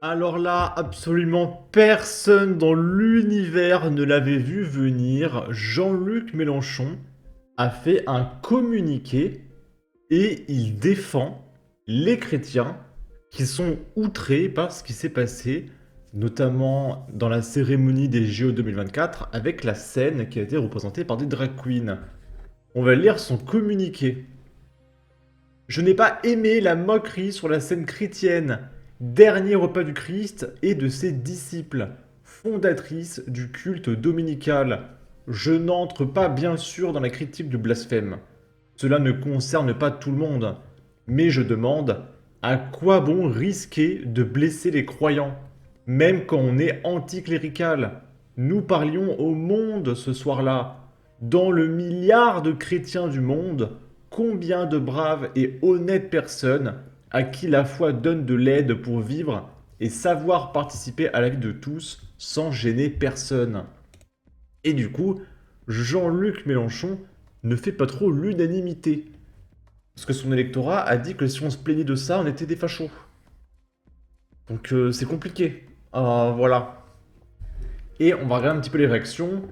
Alors là, absolument personne dans l'univers ne l'avait vu venir. Jean-Luc Mélenchon a fait un communiqué et il défend les chrétiens qui sont outrés par ce qui s'est passé, notamment dans la cérémonie des JO 2024 avec la scène qui a été représentée par des drag queens. On va lire son communiqué. Je n'ai pas aimé la moquerie sur la scène chrétienne, dernier repas du Christ et de ses disciples, fondatrice du culte dominical. Je n'entre pas bien sûr dans la critique du blasphème. Cela ne concerne pas tout le monde. Mais je demande, à quoi bon risquer de blesser les croyants, même quand on est anticlérical? Nous parlions au monde ce soir-là. Dans le milliard de chrétiens du monde, combien de braves et honnêtes personnes à qui la foi donne de l'aide pour vivre et savoir participer à la vie de tous sans gêner personne. Et du coup, Jean-Luc Mélenchon ne fait pas trop l'unanimité. Parce que son électorat a dit que si on se plaignait de ça, on était des fachos. Donc c'est compliqué. Voilà. Et on va regarder un petit peu les réactions.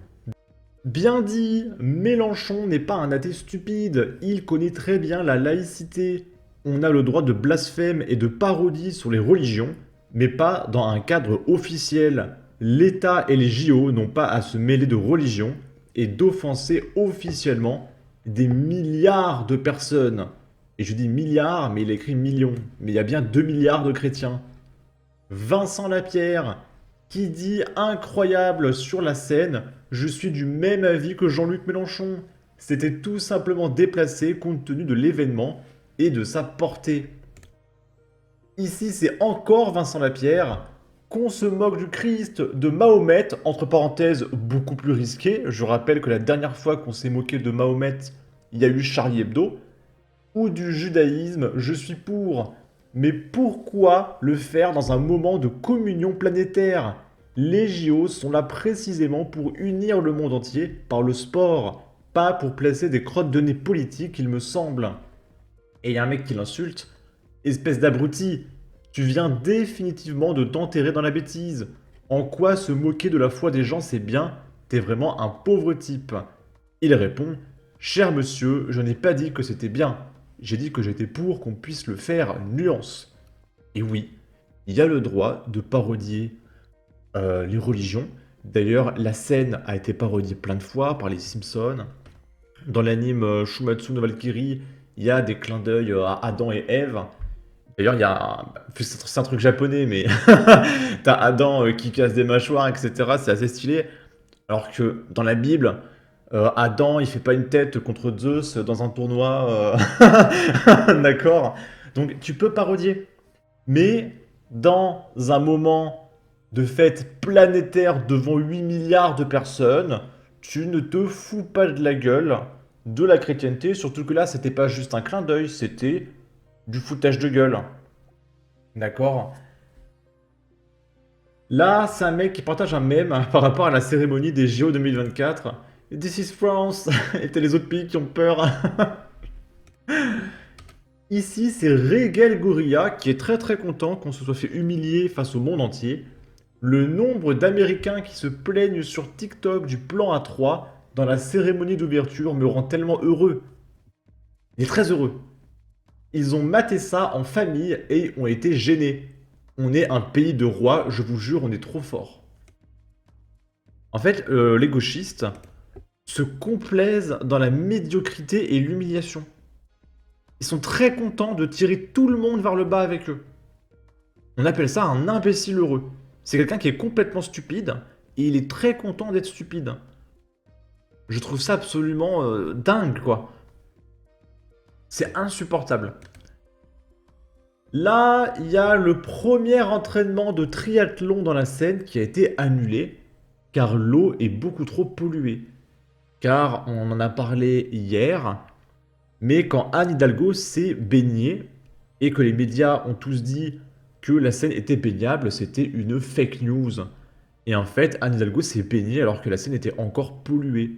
Bien dit, Mélenchon n'est pas un athée stupide, il connaît très bien la laïcité. On a le droit de blasphème et de parodie sur les religions, mais pas dans un cadre officiel. L'État et les JO n'ont pas à se mêler de religion et d'offenser officiellement des milliards de personnes. Et je dis milliards, mais il écrit millions. Mais il y a bien 2 milliards de chrétiens. Vincent Lapierre, qui dit incroyable sur la scène, je suis du même avis que Jean-Luc Mélenchon. C'était tout simplement déplacé compte tenu de l'événement et de sa portée. Ici, c'est encore Vincent Lapierre. Qu'on se moque du Christ, de Mahomet, entre parenthèses, beaucoup plus risqué. Je rappelle que la dernière fois qu'on s'est moqué de Mahomet, il y a eu Charlie Hebdo. Ou du judaïsme, je suis pour. Mais pourquoi le faire dans un moment de communion planétaire? Les JO sont là précisément pour unir le monde entier par le sport, pas pour placer des crottes de nez politiques, il me semble. Et il y a un mec qui l'insulte. Espèce d'abruti, tu viens définitivement de t'enterrer dans la bêtise. En quoi se moquer de la foi des gens c'est bien? T'es vraiment un pauvre type. Il répond, cher monsieur, je n'ai pas dit que c'était bien. J'ai dit que j'étais pour qu'on puisse le faire, nuance. Et oui, il y a le droit de parodier les religions. D'ailleurs, la scène a été parodiée plein de fois par les Simpsons. Dans l'anime Shumatsu no Valkyrie, il y a des clins d'œil à Adam et Ève. D'ailleurs, il y a c'est un truc japonais, mais t'as Adam qui casse des mâchoires, etc. C'est assez stylé. Alors que dans la Bible, Adam, il fait pas une tête contre Zeus dans un tournoi. D'accord? Donc tu peux parodier. Mais dans un moment de fête planétaire devant 8 milliards de personnes, tu ne te fous pas de la gueule de la chrétienté, surtout que là, c'était pas juste un clin d'œil, c'était du foutage de gueule. D'accord? Là, c'est un mec qui partage un mème par rapport à la cérémonie des JO 2024. This is France! Et t'as les autres pays qui ont peur. Ici, c'est Regel Gorilla qui est très très content qu'on se soit fait humilier face au monde entier. Le nombre d'Américains qui se plaignent sur TikTok du plan A3 dans la cérémonie d'ouverture me rend tellement heureux. Il est très heureux. Ils ont maté ça en famille et ont été gênés. On est un pays de rois, je vous jure, on est trop fort. En fait, les gauchistes se complaisent dans la médiocrité et l'humiliation. Ils sont très contents de tirer tout le monde vers le bas avec eux. On appelle ça un imbécile heureux. C'est quelqu'un qui est complètement stupide et il est très content d'être stupide. Je trouve ça absolument dingue, quoi. C'est insupportable. Là, il y a le premier entraînement de triathlon dans la Seine qui a été annulé car l'eau est beaucoup trop polluée. Car on en a parlé hier, mais quand Anne Hidalgo s'est baignée et que les médias ont tous dit que la Seine était baignable, c'était une fake news. Et en fait, Anne Hidalgo s'est baignée alors que la Seine était encore polluée.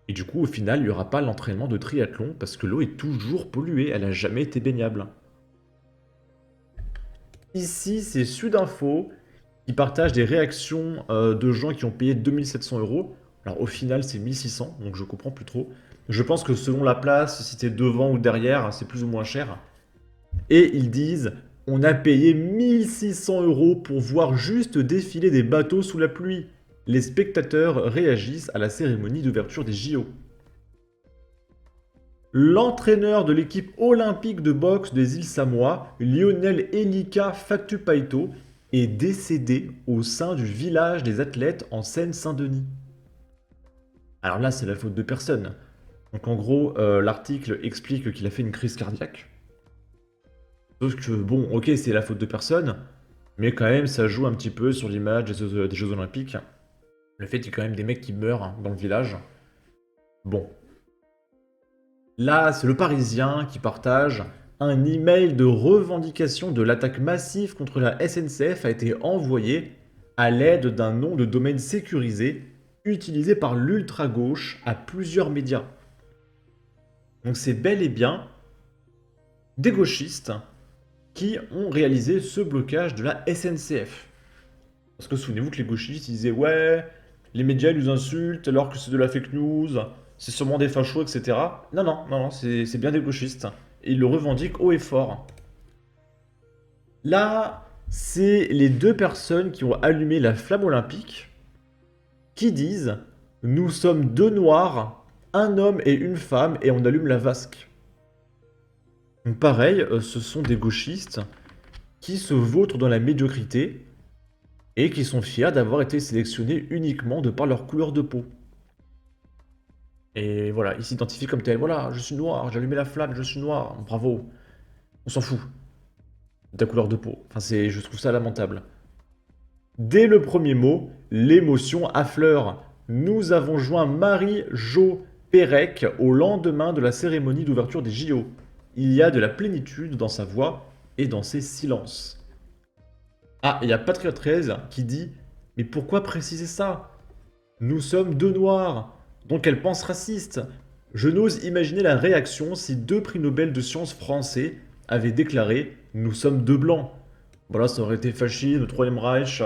Et du coup, au final, il n'y aura pas l'entraînement de triathlon parce que l'eau est toujours polluée, elle n'a jamais été baignable. Ici, c'est Sudinfo qui partage des réactions de gens qui ont payé 2700 euros. Alors au final, c'est 1600, donc je comprends plus trop. Je pense que selon la place, si t'es devant ou derrière, c'est plus ou moins cher. Et ils disent, on a payé 1600 euros pour voir juste défiler des bateaux sous la pluie. Les spectateurs réagissent à la cérémonie d'ouverture des JO. L'entraîneur de l'équipe olympique de boxe des îles Samoa, Lionel Elika Fatupaito, est décédé au sein du village des athlètes en Seine-Saint-Denis. Alors là, c'est la faute de personne. Donc en gros, l'article explique qu'il a fait une crise cardiaque. Sauf que, bon, ok, c'est la faute de personne, mais quand même, ça joue un petit peu sur l'image des Jeux Olympiques. Le fait qu'il y ait quand même des mecs qui meurent dans le village. Bon. Là, c'est le Parisien qui partage un email de revendication de l'attaque massive contre la SNCF a été envoyé à l'aide d'un nom de domaine sécurisé utilisé par l'ultra-gauche à plusieurs médias. Donc c'est bel et bien des gauchistes qui ont réalisé ce blocage de la SNCF. Parce que souvenez-vous que les gauchistes ils disaient ouais, les médias ils nous insultent alors que c'est de la fake news, c'est sûrement des fachos, etc. Non, non, non, non, c'est bien des gauchistes. Et ils le revendiquent haut et fort. Là, c'est les deux personnes qui ont allumé la flamme olympique qui disent « Nous sommes deux noirs, un homme et une femme, et on allume la vasque ». Donc pareil, ce sont des gauchistes qui se vautrent dans la médiocrité et qui sont fiers d'avoir été sélectionnés uniquement de par leur couleur de peau. Et voilà, ils s'identifient comme tel. Voilà, je suis noir, j'ai allumé la flamme, je suis noir. Bravo. On s'en fout de ta couleur de peau. Enfin, je trouve ça lamentable. Dès le premier mot, l'émotion affleure. Nous avons joint Marie-Jo Pérec au lendemain de la cérémonie d'ouverture des JO. Il y a de la plénitude dans sa voix et dans ses silences. Ah, il y a Patriot 13 qui dit « Mais pourquoi préciser ça? Nous sommes deux noirs. Donc elle pense raciste. Je n'ose imaginer la réaction si deux prix Nobel de sciences français avaient déclaré « Nous sommes deux blancs ». Voilà, ça aurait été fascisme, le Troisième Reich,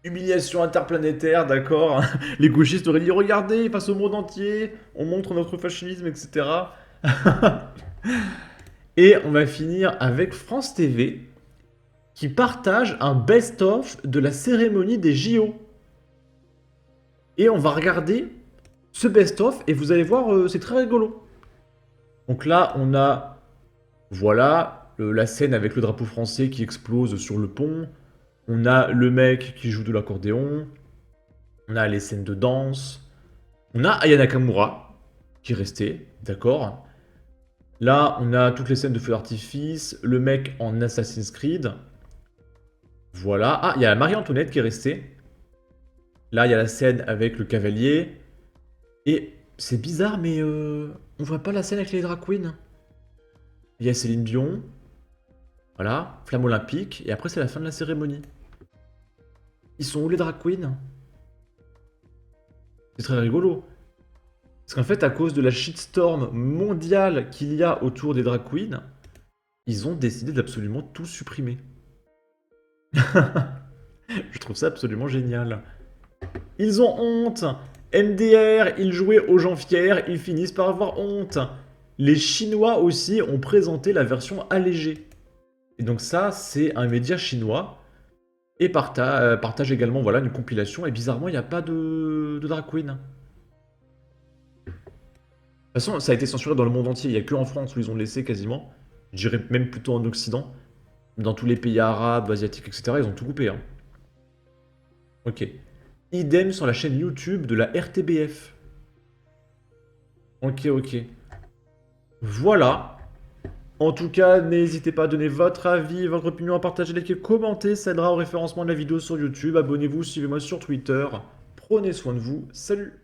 humiliation interplanétaire, d'accord. Les gauchistes auraient dit « Regardez, face au monde entier, on montre notre fascisme, etc. » Et on va finir avec France TV, qui partage un best-of de la cérémonie des JO. Et on va regarder ce best-of et vous allez voir, c'est très rigolo. Donc là, on a, voilà, la scène avec le drapeau français qui explose sur le pont. On a le mec qui joue de l'accordéon. On a les scènes de danse. On a Aya Nakamura qui est resté, d'accord. Là, on a toutes les scènes de feu d'artifice. Le mec en Assassin's Creed. Voilà. Ah, il y a Marie-Antoinette qui est restée. Là, il y a la scène avec le cavalier. Et c'est bizarre, mais on voit pas la scène avec les drag queens. Il y a Céline Dion. Voilà, flamme olympique. Et après, c'est la fin de la cérémonie. Ils sont où les drag queens? C'est très rigolo. Parce qu'en fait, à cause de la shitstorm mondiale qu'il y a autour des drag queens, ils ont décidé d'absolument tout supprimer. Je trouve ça absolument génial. Ils ont honte. MDR, ils jouaient aux gens fiers, ils finissent par avoir honte. Les Chinois aussi ont présenté la version allégée. Et donc ça, c'est un média chinois. Et partage également voilà, une compilation. Et bizarrement, il n'y a pas de drag queen. De toute façon, ça a été censuré dans le monde entier. Il n'y a que en France où ils ont laissé quasiment. Je dirais même plutôt en Occident. Dans tous les pays arabes, asiatiques, etc. Ils ont tout coupé. Hein. Ok. Idem sur la chaîne YouTube de la RTBF. Ok, ok. Voilà. En tout cas, n'hésitez pas à donner votre avis, votre opinion, à partager, liker, commenter. Ça aidera au référencement de la vidéo sur YouTube. Abonnez-vous, suivez-moi sur Twitter. Prenez soin de vous. Salut!